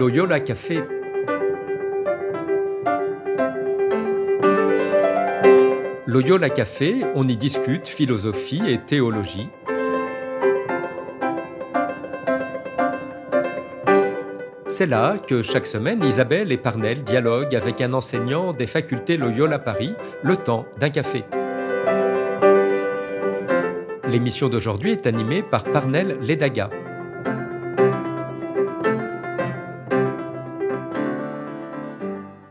Loyola Café. Loyola Café, on y discute philosophie et théologie. C'est là que chaque semaine, Isabelle et Parnell dialoguent avec un enseignant des facultés Loyola Paris, le temps d'un café. L'émission d'aujourd'hui est animée par Parnell Ledaga.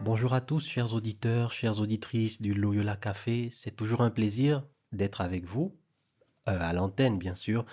Bonjour à tous, chers auditeurs, chères auditrices du Loyola Café. C'est toujours un plaisir d'être avec vous, à l'antenne bien sûr.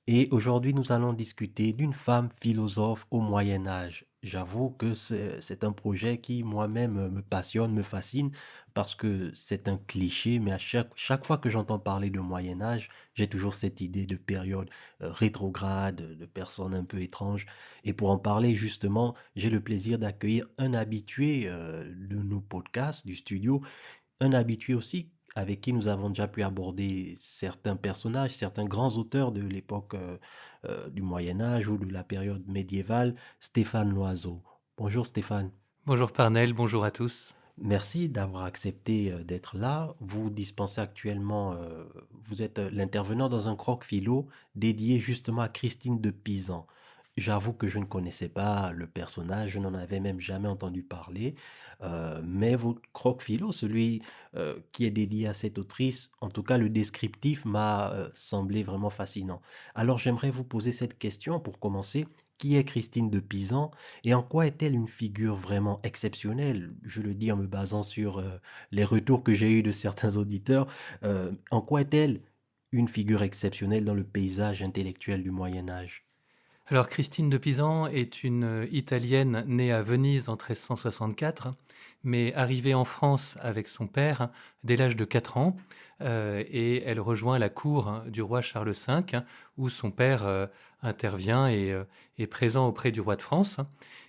Et aujourd'hui, nous allons discuter d'une femme philosophe au Moyen Âge. J'avoue que c'est un projet qui moi-même me passionne, me fascine, parce que c'est un cliché, mais à chaque fois que j'entends parler de Moyen Âge, j'ai toujours cette idée de période rétrograde, de personnes un peu étranges. Et pour en parler justement, j'ai le plaisir d'accueillir un habitué de nos podcasts du studio, un habitué aussi avec qui nous avons déjà pu aborder certains personnages, certains grands auteurs de l'époque du Moyen Âge ou de la période médiévale, Stéphane Loiseau. Bonjour Stéphane. Bonjour Parnell, bonjour à tous. Merci d'avoir accepté d'être là. Vous dispensez actuellement, vous êtes l'intervenant dans un croque-philo dédié justement à Christine de Pisan. J'avoue que je ne connaissais pas le personnage, je n'en avais même jamais entendu parler, mais votre croque-philo, celui qui est dédié à cette autrice, en tout cas le descriptif m'a semblé vraiment fascinant. Alors j'aimerais vous poser cette question pour commencer. Qui est Christine de Pisan et en quoi est-elle une figure vraiment exceptionnelle? Je le dis en me basant sur les retours que j'ai eus de certains auditeurs. En quoi est-elle une figure exceptionnelle dans le paysage intellectuel du Moyen Âge? Alors Christine de Pisan est une Italienne née à Venise en 1364, mais arrivée en France avec son père dès l'âge de 4 ans, et elle rejoint la cour du roi Charles V, où son père intervient et est présent auprès du roi de France,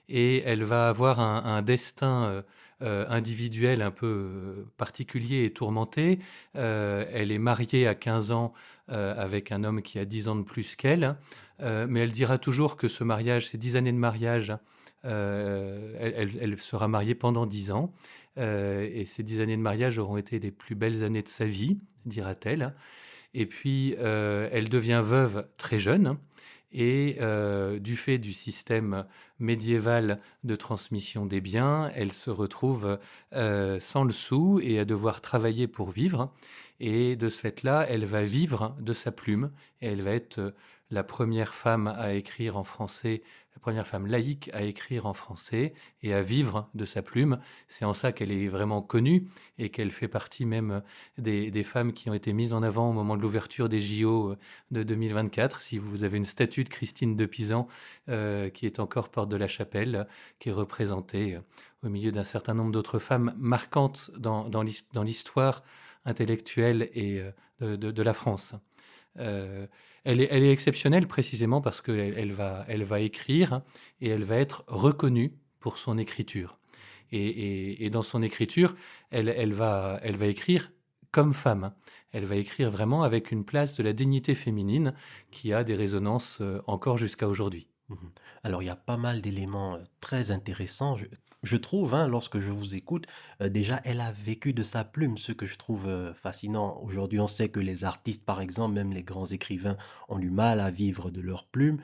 et elle va avoir un destin individuel un peu particulier et tourmenté. Elle est mariée à 15 ans avec un homme qui a 10 ans de plus qu'elle. Mais elle dira toujours que ce mariage, ces 10 années de mariage, elle sera mariée pendant 10 ans. Et ces 10 années de mariage auront été les plus belles années de sa vie, dira-t-elle. Et puis, elle devient veuve très jeune. Et du fait du système médiéval de transmission des biens, elle se retrouve sans le sou et à devoir travailler pour vivre. Et de ce fait-là, elle va vivre de sa plume et elle va être la première femme à écrire en français, la première femme laïque à écrire en français et à vivre de sa plume. C'est en ça qu'elle est vraiment connue et qu'elle fait partie même des femmes qui ont été mises en avant au moment de l'ouverture des JO de 2024. Si vous avez une statue de Christine de Pisan qui est encore porte de la Chapelle, qui est représentée au milieu d'un certain nombre d'autres femmes marquantes dans l'histoire intellectuelle et de la France. Elle est exceptionnelle précisément parce qu'elle va écrire et elle va être reconnue pour son écriture. Et dans son écriture, elle va écrire comme femme. Elle va écrire vraiment avec une place de la dignité féminine qui a des résonances encore jusqu'à aujourd'hui. Mhm. Alors, il y a pas mal d'éléments très intéressants, je trouve, hein, lorsque je vous écoute. Déjà, elle a vécu de sa plume, ce que je trouve fascinant. Aujourd'hui, on sait que les artistes, par exemple, même les grands écrivains, ont du mal à vivre de leur plume.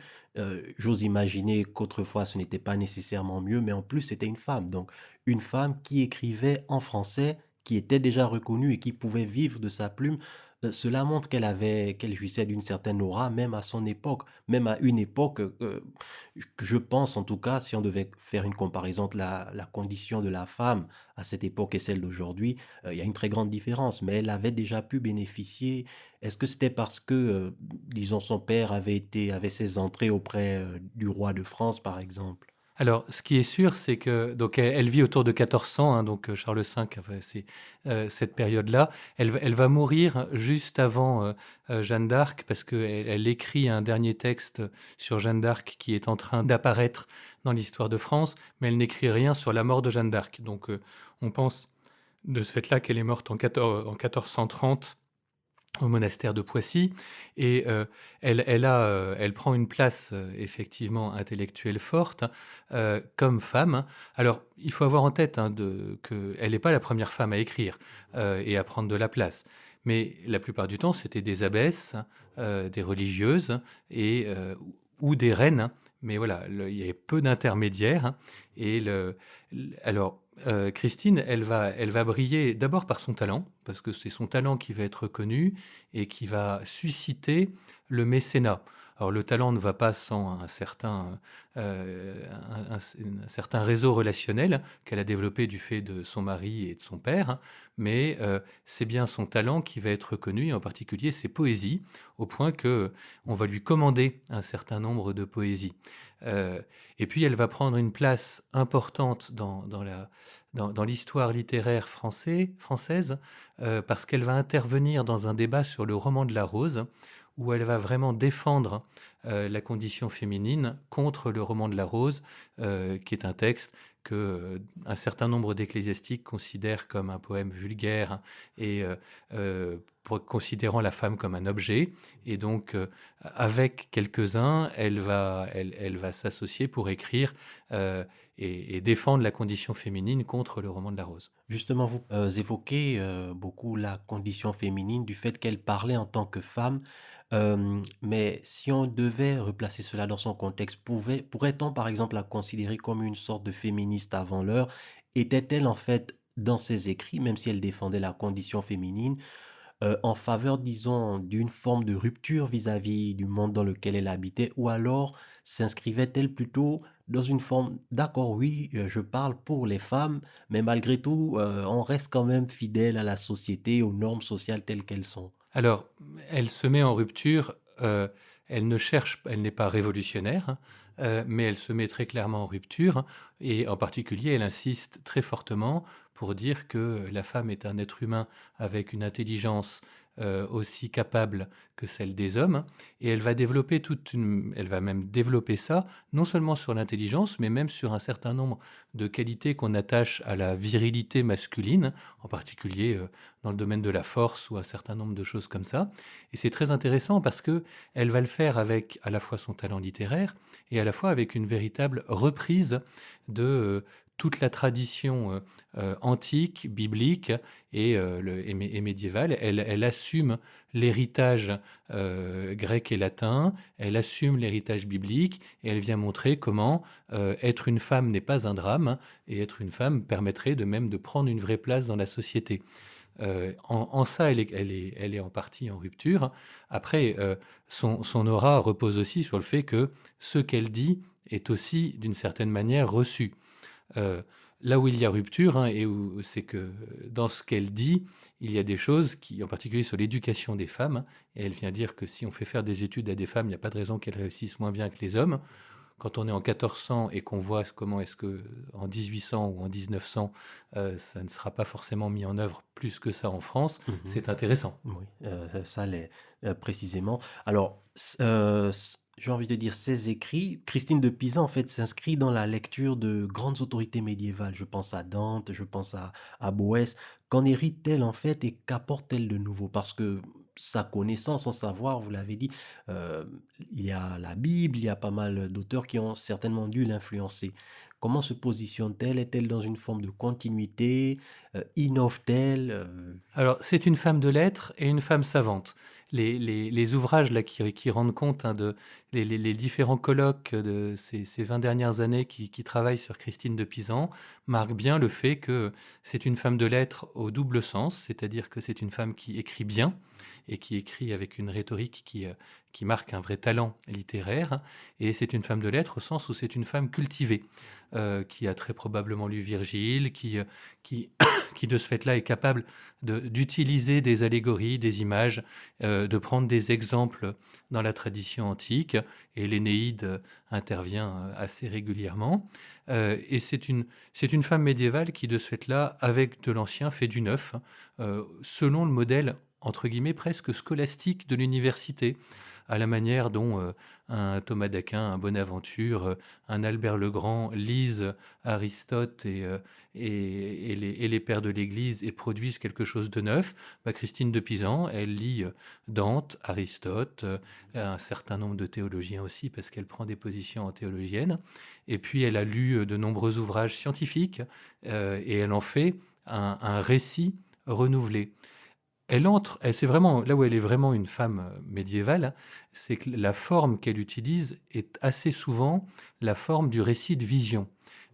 J'ose imaginer qu'autrefois, ce n'était pas nécessairement mieux, mais en plus, c'était une femme. Donc, une femme qui écrivait en français, qui était déjà reconnue et qui pouvait vivre de sa plume. Cela montre qu'elle jouissait d'une certaine aura, même à son époque, même à une époque, je pense en tout cas, si on devait faire une comparaison entre la condition de la femme à cette époque et celle d'aujourd'hui, il y a une très grande différence, mais elle avait déjà pu bénéficier. Est-ce que c'était parce que, disons, son père avait ses entrées auprès du roi de France, par exemple? Alors, ce qui est sûr, c'est que donc elle vit autour de 1400, hein, donc Charles V, enfin, c'est cette période-là. Elle va mourir juste avant Jeanne d'Arc parce qu'elle écrit un dernier texte sur Jeanne d'Arc qui est en train d'apparaître dans l'histoire de France, mais elle n'écrit rien sur la mort de Jeanne d'Arc. Donc, on pense de ce fait-là qu'elle est morte en 1430 au monastère de Poissy et elle prend une place, effectivement intellectuelle forte, comme femme. Alors, il faut avoir en tête, hein, qu'elle n'est pas la première femme à écrire, et à prendre de la place. Mais la plupart du temps, c'était des abbesses, des religieuses et ou des reines, hein. Mais voilà, il y avait peu d'intermédiaires, hein, et alors, Christine, elle va briller d'abord par son talent, parce que c'est son talent qui va être reconnu et qui va susciter le mécénat. Alors le talent ne va pas sans un certain réseau relationnel qu'elle a développé du fait de son mari et de son père, hein, mais c'est bien son talent qui va être reconnu, et en particulier ses poésies, au point que on va lui commander un certain nombre de poésies. Et puis elle va prendre une place importante dans l'histoire littéraire française, parce qu'elle va intervenir dans un débat sur le roman de la rose, où elle va vraiment défendre la condition féminine contre le roman de la rose, qui est un texte que un certain nombre d'ecclésiastiques considèrent comme un poème vulgaire et considérant la femme comme un objet. Et donc, avec quelques-uns, elle va s'associer pour écrire et défendre la condition féminine contre le roman de la rose. Justement, vous évoquez beaucoup la condition féminine, du fait qu'elle parlait en tant que femme. Mais si on devait replacer cela dans son contexte, pourrait-on par exemple la considérer comme une sorte de féministe avant l'heure? Était-elle en fait dans ses écrits, même si elle défendait la condition féminine, en faveur, disons, d'une forme de rupture vis-à-vis du monde dans lequel elle habitait, ou alors s'inscrivait-elle plutôt dans une forme, d'accord, oui, je parle pour les femmes, mais malgré tout, on reste quand même fidèle à la société, aux normes sociales telles qu'elles sont. Alors, elle se met en rupture, elle n'est pas révolutionnaire, hein, mais elle se met très clairement en rupture, et en particulier, elle insiste très fortement pour dire que la femme est un être humain avec une intelligence, aussi capable que celle des hommes, et elle va même développer ça, non seulement sur l'intelligence, mais même sur un certain nombre de qualités qu'on attache à la virilité masculine, en particulier, dans le domaine de la force ou un certain nombre de choses comme ça. Et c'est très intéressant parce que elle va le faire avec à la fois son talent littéraire et à la fois avec une véritable reprise de toute la tradition antique, biblique et médiévale. Elle assume l'héritage grec et latin, elle assume l'héritage biblique, et elle vient montrer comment être une femme n'est pas un drame, et être une femme permettrait de même de prendre une vraie place dans la société. En ça, elle est en partie en rupture. Après, son aura repose aussi sur le fait que ce qu'elle dit est aussi, d'une certaine manière, reçu. Heu, Là où il y a rupture, hein, et où c'est que dans ce qu'elle dit, il y a des choses qui en particulier sur l'éducation des femmes, et elle vient dire que si on fait faire des études à des femmes, il n'y a pas de raison qu'elles réussissent moins bien que les hommes. Quand on est en 1400 et qu'on voit comment est-ce que en 1800 ou en 1900, ça ne sera pas forcément mis en œuvre plus que ça en France, Mhm. c'est intéressant. Oui, ça l'est précisément. Alors, j'ai envie de dire, ces écrits, Christine de Pisa, en fait, s'inscrit dans la lecture de grandes autorités médiévales. Je pense à Dante, je pense à Boès. Qu'en hérite-t-elle, en fait, et qu'apporte-t-elle de nouveau? Parce que sa connaissance, son savoir, vous l'avez dit, euh, il y a la Bible, il y a pas mal d'auteurs qui ont certainement dû l'influencer. Comment se positionne-t-elle? Est-elle dans une forme de continuité? Innove-t-elle? Alors, c'est une femme de lettres et une femme savante. Les ouvrages là, qui rendent compte, hein, de les différents colloques de ces 20 dernières années qui travaillent sur Christine de Pisan marquent bien le fait que c'est une femme de lettres au double sens, c'est-à-dire que c'est une femme qui écrit bien et qui écrit avec une rhétorique qui marque un vrai talent littéraire, et c'est une femme de lettres au sens où c'est une femme cultivée, qui a très probablement lu Virgile, qui, qui de ce fait-là est capable d'utiliser des allégories, des images, de prendre des exemples dans la tradition antique, et l'Énéide intervient assez régulièrement. Et c'est une femme médiévale qui, de ce fait-là, avec de l'ancien, fait du neuf, selon le modèle, entre guillemets, presque scolastique de l'université. à la manière dont un Thomas d'Aquin, un Bonaventure, un Albert le Grand lisent Aristote et les pères de l'Église et produisent quelque chose de neuf. Christine de Pisan, elle lit Dante, Aristote, un certain nombre de théologiens aussi, parce qu'elle prend des positions en théologienne. Et puis, elle a lu de nombreux ouvrages scientifiques et elle en fait un récit renouvelé. C'est vraiment là où elle est vraiment une femme médiévale, hein, c'est que la forme qu'elle utilise est assez souvent la forme du récit de vision.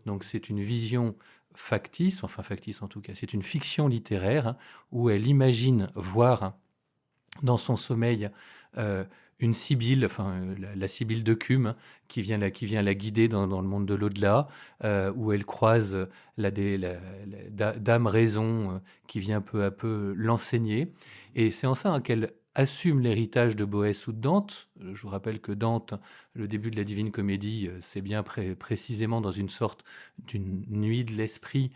Donc c'est une vision factice, enfin factice en tout cas, c'est une fiction littéraire, hein, où elle imagine voir, hein, dans son sommeil une sibylle, enfin la sibylle de Cume, hein, qui vient la guider dans le monde de l'au-delà, où elle croise Dame Raison, qui vient peu à peu l'enseigner. Et c'est en ça, hein, qu'elle assume l'héritage de Boès ou de Dante. Je vous rappelle que Dante, le début de la Divine Comédie, c'est bien précisément dans une sorte d'une nuit de l'esprit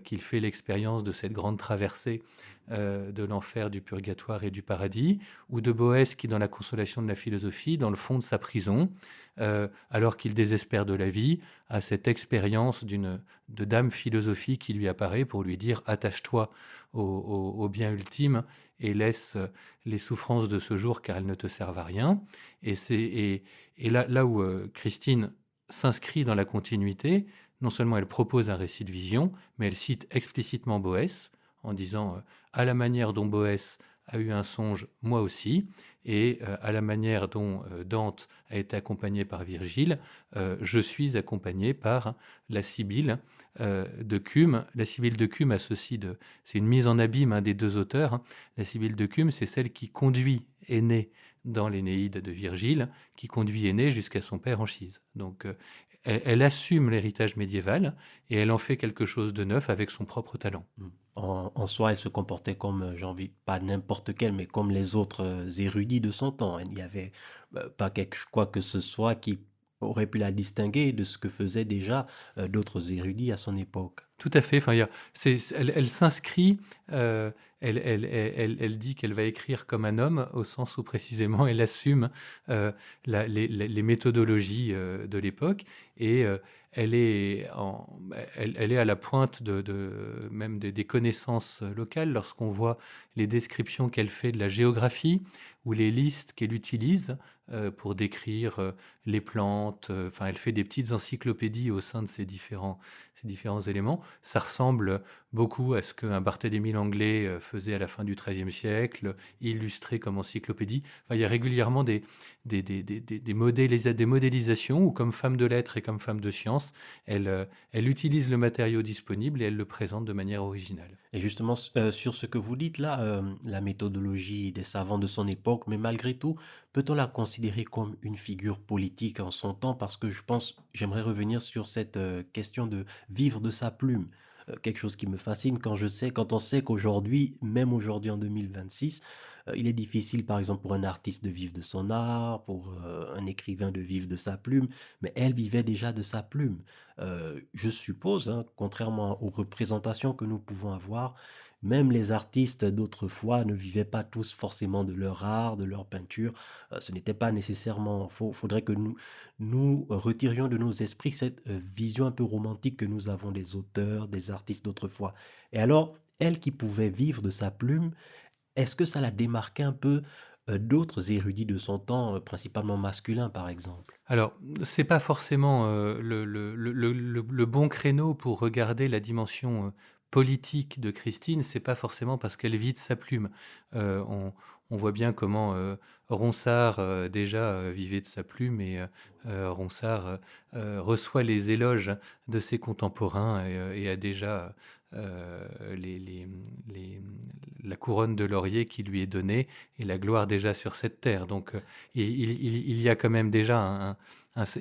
qu'il fait l'expérience de cette grande traversée de l'enfer, du purgatoire et du paradis, ou de Boès qui, dans la consolation de la philosophie, dans le fond de sa prison, alors qu'il désespère de la vie, a cette expérience de dame philosophie qui lui apparaît pour lui dire « attache-toi au bien ultime et laisse les souffrances de ce jour car elles ne te servent à rien ». Et là où Christine s'inscrit dans la continuité, non seulement elle propose un récit de vision, mais elle cite explicitement Boès en disant à la manière dont Boès a eu un songe, moi aussi, et à la manière dont Dante a été accompagné par Virgile, je suis accompagné par la Sibylle de Cume. La Sibylle de Cume c'est une mise en abîme, hein, des deux auteurs, hein. La Sibylle de Cume, c'est celle qui conduit Énée dans l'Énéide de Virgile, qui conduit Énée jusqu'à son père Anchise. Donc elle assume l'héritage médiéval et elle en fait quelque chose de neuf avec son propre talent. En soi, elle se comportait comme, j'ai envie, pas n'importe quelle, mais comme les autres érudits de son temps. Il n'y avait pas quoi que ce soit qui aurait pu la distinguer de ce que faisaient déjà d'autres érudits à son époque. Tout à fait. Enfin, elle s'inscrit, elle dit qu'elle va écrire comme un homme, au sens où précisément elle assume les méthodologies de l'époque, et elle est à la pointe même des connaissances locales lorsqu'on voit les descriptions qu'elle fait de la géographie ou les listes qu'elle utilise pour décrire les plantes. Enfin, elle fait des petites encyclopédies au sein de ces différents éléments. Ça ressemble beaucoup à ce qu'un Barthélemy Langlais faisait à la fin du XIIIe siècle, illustré comme encyclopédie. Enfin, il y a régulièrement des modélisations où, comme femme de lettres et comme femme de science, elle utilise le matériau disponible et elle le présente de manière originale. Et justement, sur ce que vous dites là, la méthodologie des savants de son époque, mais malgré tout, peut-on la considérer comme une figure politique en son temps? Parce que j'aimerais revenir sur cette question de vivre de sa plume. Quelque chose qui me fascine quand on sait qu'aujourd'hui, même aujourd'hui en 2026, il est difficile, par exemple, pour un artiste de vivre de son art, pour un écrivain de vivre de sa plume, mais elle vivait déjà de sa plume. Je suppose, hein, contrairement aux représentations que nous pouvons avoir, même les artistes d'autrefois ne vivaient pas tous forcément de leur art, de leur peinture. Ce n'était pas nécessairement. Faudrait que nous retirions de nos esprits cette vision un peu romantique que nous avons des auteurs, des artistes d'autrefois. Et alors, elle qui pouvait vivre de sa plume, est-ce que ça la démarquait un peu d'autres érudits de son temps, principalement masculins par exemple? Alors, c'est pas forcément le bon créneau pour regarder la dimension politique de Christine. C'est pas forcément parce qu'elle vit de sa plume. On voit bien comment Ronsard déjà vivait de sa plume, et Ronsard reçoit les éloges de ses contemporains et a déjà les, les- la couronne de laurier qui lui est donnée et la gloire déjà sur cette terre. Donc, il y a quand même déjà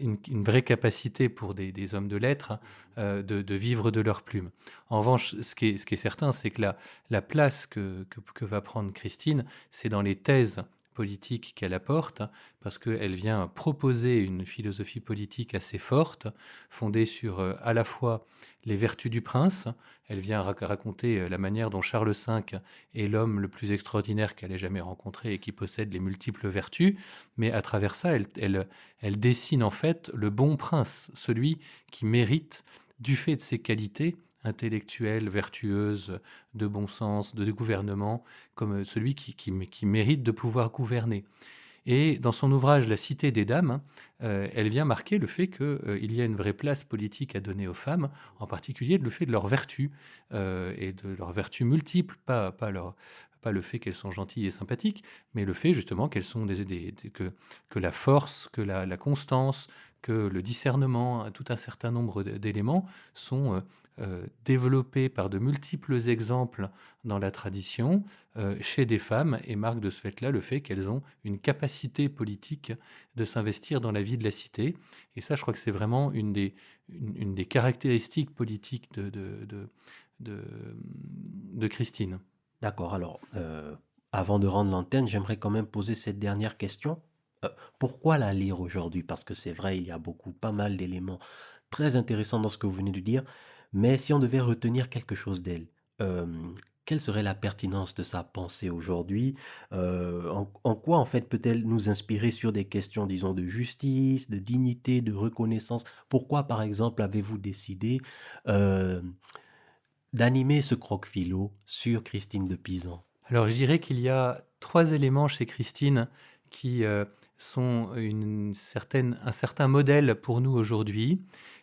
une vraie capacité pour des hommes de lettres, hein, de vivre de leur plume. En revanche, ce qui est certain, c'est que la place que va prendre Christine, c'est dans les thèses politique qu'elle apporte, parce qu'elle vient proposer une philosophie politique assez forte, fondée sur à la fois les vertus du prince. Elle vient raconter la manière dont Charles V est l'homme le plus extraordinaire qu'elle ait jamais rencontré et qui possède les multiples vertus, mais à travers ça, elle dessine en fait le bon prince, celui qui mérite, du fait de ses qualités intellectuelles, vertueuses, de bon sens, de gouvernement, comme celui qui mérite de pouvoir gouverner. Et dans son ouvrage La Cité des Dames, elle vient marquer le fait qu'il y a une vraie place politique à donner aux femmes, en particulier le fait de leurs vertus, et de leurs vertus multiples, pas le fait qu'elles sont gentilles et sympathiques, mais le fait justement qu'elles sont que la force, que la constance, que le discernement, tout un certain nombre d'éléments sont développés par de multiples exemples dans la tradition chez des femmes et marquent de ce fait-là le fait qu'elles ont une capacité politique de s'investir dans la vie de la cité. Et ça, je crois que c'est vraiment une des caractéristiques politiques de, de Christine. D'accord, alors, avant de rendre l'antenne, j'aimerais quand même poser cette dernière question. Euh, Pourquoi la lire aujourd'hui? Parce que c'est vrai, il y a pas mal d'éléments très intéressants dans ce que vous venez de dire, mais si on devait retenir quelque chose d'elle, euh, quelle serait la pertinence de sa pensée aujourd'hui? En quoi, en fait, peut-elle nous inspirer sur des questions, disons, de justice, de dignité, de reconnaissance? Pourquoi, par exemple, avez-vous décidé euh, d'animer ce croque-philo sur Christine de Pisan? Alors, je dirais qu'il y a trois éléments chez Christine qui sont un certain modèle pour nous aujourd'hui.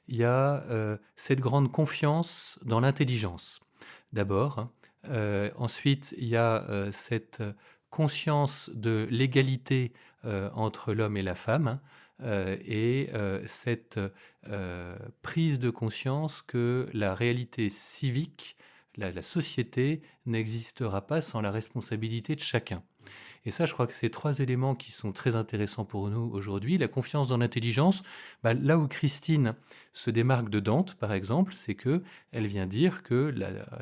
Il y a cette grande confiance dans l'intelligence, d'abord, hein. Ensuite, il y a cette conscience de l'égalité entre l'homme et la femme, hein, et cette prise de conscience que la réalité civique, la société n'existera pas sans la responsabilité de chacun. Et ça, je crois que c'est trois éléments qui sont très intéressants pour nous aujourd'hui. La confiance dans l'intelligence, là où Christine se démarque de Dante, par exemple, c'est que elle vient dire que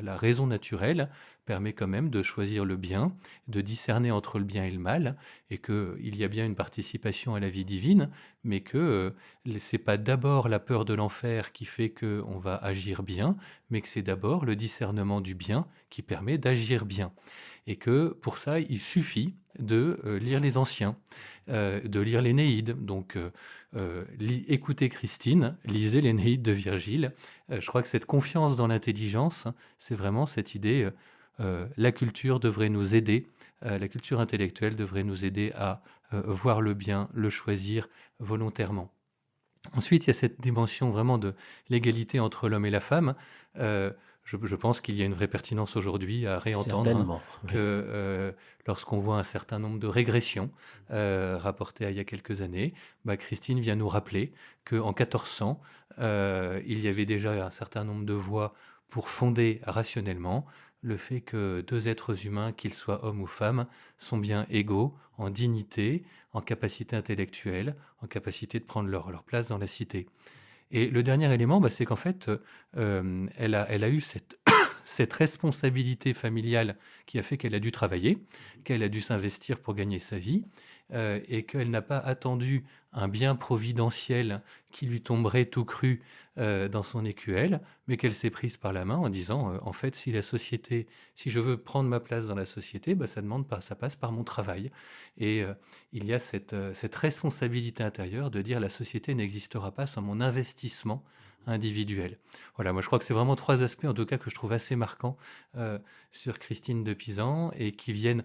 la raison naturelle permet quand même de choisir le bien, de discerner entre le bien et le mal, et qu'il y a bien une participation à la vie divine, mais que c'est pas d'abord la peur de l'enfer qui fait qu'on va agir bien, mais que c'est d'abord le discernement du bien qui permet d'agir bien. Et que pour ça, il suffit de lire les anciens, de lire l'Énéide. Donc, écoutez Christine, lisez l'Énéide de Virgile. Je crois que cette confiance dans l'intelligence, c'est vraiment cette idée, la culture devrait nous aider, la culture intellectuelle devrait nous aider à voir le bien, le choisir volontairement. Ensuite, il y a cette dimension vraiment de l'égalité entre l'homme et la femme. Je pense qu'il y a une vraie pertinence aujourd'hui à réentendre, hein, Certainement, oui. que lorsqu'on voit un certain nombre de régressions rapportées à il y a quelques années, Christine vient nous rappeler qu'en 1400, il y avait déjà un certain nombre de voies pour fonder rationnellement le fait que deux êtres humains, qu'ils soient hommes ou femmes, sont bien égaux en dignité, en capacité intellectuelle, en capacité de prendre leur place dans la cité. Et le dernier élément, c'est qu'en fait, elle a eu cette responsabilité familiale qui a fait qu'elle a dû travailler, qu'elle a dû s'investir pour gagner sa vie, et qu'elle n'a pas attendu un bien providentiel qui lui tomberait tout cru dans son écuelle, mais qu'elle s'est prise par la main en disant, en fait, si je veux prendre ma place dans la société, ça passe par mon travail. Et il y a cette responsabilité intérieure de dire la société n'existera pas sans mon investissement individuel. Voilà, moi je crois que c'est vraiment trois aspects en tout cas que je trouve assez marquants sur Christine de Pisan et qui viennent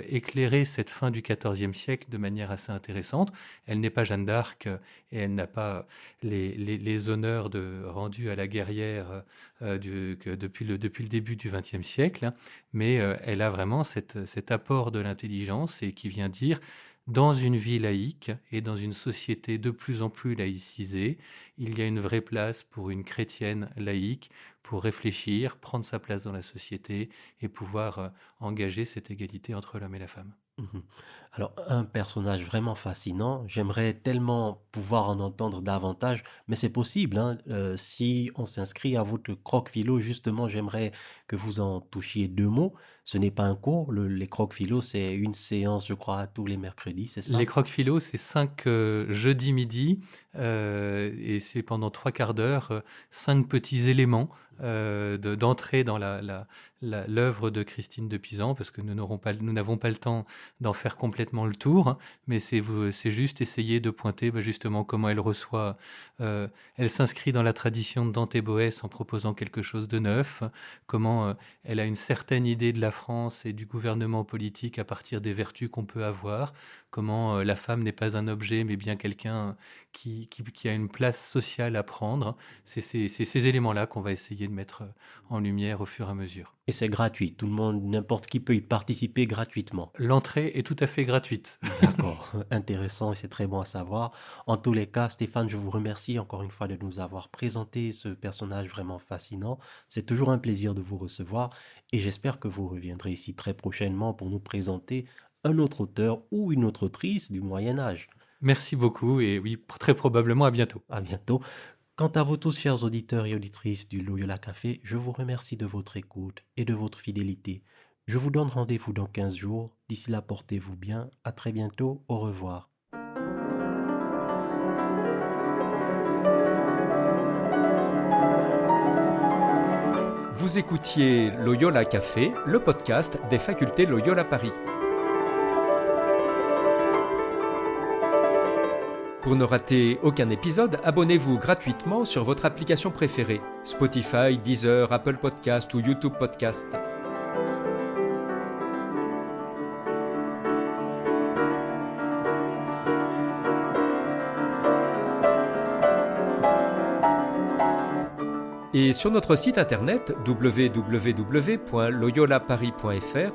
éclairer cette fin du XIVe siècle de manière assez intéressante. Elle n'est pas Jeanne d'Arc et elle n'a pas les honneurs rendus à la guerrière depuis le début du XXe siècle, hein, mais elle a vraiment cet apport de l'intelligence et qui vient dire dans une vie laïque et dans une société de plus en plus laïcisée, il y a une vraie place pour une chrétienne laïque pour réfléchir, prendre sa place dans la société et pouvoir engager cette égalité entre l'homme et la femme. Mhm. Alors, un personnage vraiment fascinant, j'aimerais tellement pouvoir en entendre davantage, mais c'est possible, hein. Si on s'inscrit à votre croque-philo, justement, j'aimerais que vous en touchiez deux mots. Ce n'est pas un cours, les croque-philo, c'est une séance, je crois, tous les mercredis, c'est Les ça? croque-philo, c'est 5 jeudis midi, et c'est pendant 3 quarts d'heure, 5 petits éléments, d'entrée dans l'œuvre de Christine de Pisan, parce que nous n'avons pas le temps d'en faire complètement le tour, hein, mais c'est juste essayer de pointer, bah, justement comment elle reçoit, elle s'inscrit dans la tradition de Dante Boès en proposant quelque chose de neuf, comment, elle a une certaine idée de la France et du gouvernement politique à partir des vertus qu'on peut avoir, comment la femme n'est pas un objet, mais bien quelqu'un qui a une place sociale à prendre. C'est ces éléments-là qu'on va essayer de mettre en lumière au fur et à mesure. Et c'est gratuit, tout le monde, n'importe qui peut y participer gratuitement. L'entrée est tout à fait gratuite. D'accord, intéressant et c'est très bon à savoir. En tous les cas, Stéphane, je vous remercie encore une fois de nous avoir présenté ce personnage vraiment fascinant. C'est toujours un plaisir de vous recevoir et j'espère que vous reviendrez ici très prochainement pour nous présenter un autre auteur ou une autre autrice du Moyen Âge. Merci beaucoup et oui, très probablement à bientôt. À bientôt. Quant à vous tous, chers auditeurs et auditrices du Loyola Café, je vous remercie de votre écoute et de votre fidélité. Je vous donne rendez-vous dans 15 jours. D'ici là, portez-vous bien. À très bientôt. Au revoir. Vous écoutiez Loyola Café, le podcast des facultés Loyola Paris. Pour ne rater aucun épisode, abonnez-vous gratuitement sur votre application préférée, Spotify, Deezer, Apple Podcast ou YouTube Podcast. Et sur notre site internet www.loyolaparis.fr,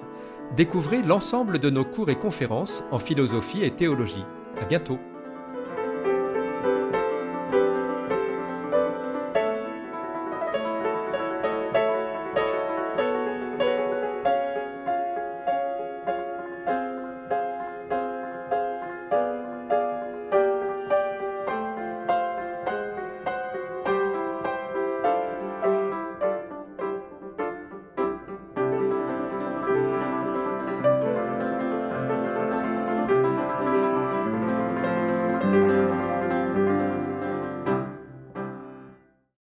découvrez l'ensemble de nos cours et conférences en philosophie et théologie. À bientôt.